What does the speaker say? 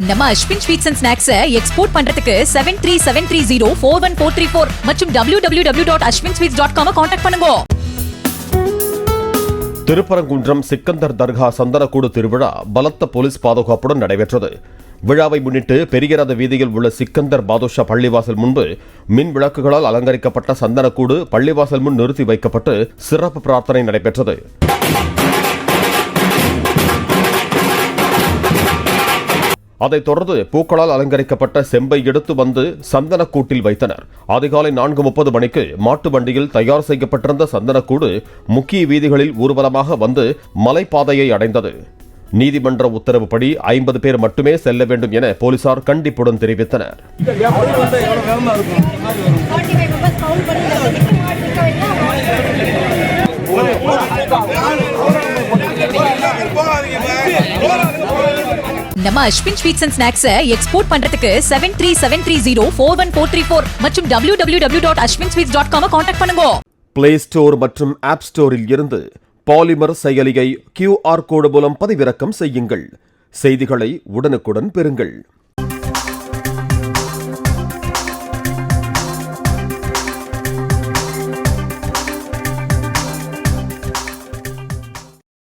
நம்ம Ashwin sweets and snacks export பண்றதுக்கு 7373041434 மற்றும் www.ashwinsweets.com கான்டாக்ட் பண்ணுங்க. திருப்பரங்குன்றம் சிக்கந்தர் தர்கா சந்தனக்கூடு திருவிழா பலத்த போலீஸ் பாதுகாப்புடன் நடைபெற்றது. விழாவை முன்னிட்டு பெரியரத வீதியில் உள்ள சிக்கந்தர் பாதுஷா பள்ளிவாசல் முன்பு மின் விளக்குகளால் அலங்கரிக்கப்பட்ட சந்தனக்கூடு பள்ளிவாசல் முன் நிறுத்தி வைக்கப்பட்டு சிறப்பு பிரார்த்தனை நடைபெற்றது. அதைத் தொடர்ந்து பூக்களால் அலங்கரிக்கப்பட்ட செம்பை எடுத்து வந்து சந்தனக்கூட்டில் வைத்தனர். அதிகாலை 4:30 மணிக்கு மாட்டு வண்டியில் தயார் செய்யப்பட்டிருந்த சந்தனக்கூடு முக்கிய வீதிகளில் ஊர்வலமாக வந்து மலைப்பாதையை அடைந்தது. நீதிமன்ற உத்தரவுப்படி 50 பேர் மட்டுமே செல்ல வேண்டும் என போலீசார் கண்டிப்புடன் தெரிவித்தனர். நம்ம Ashwin sweets and snacks export பண்றதுக்கு 7373041434 மற்றும் www.ashwinsweets.com கான்டாக்ட் பண்ணுங்க. பிளே ஸ்டோர் மற்றும் ஆப் ஸ்டோரில் இருந்து பாலிமர் செயலியை QR கோடு மூலம் பதிவிறக்கம் செய்யுங்கள். செய்திகளை உடனுக்குடன் பெறுங்கள்.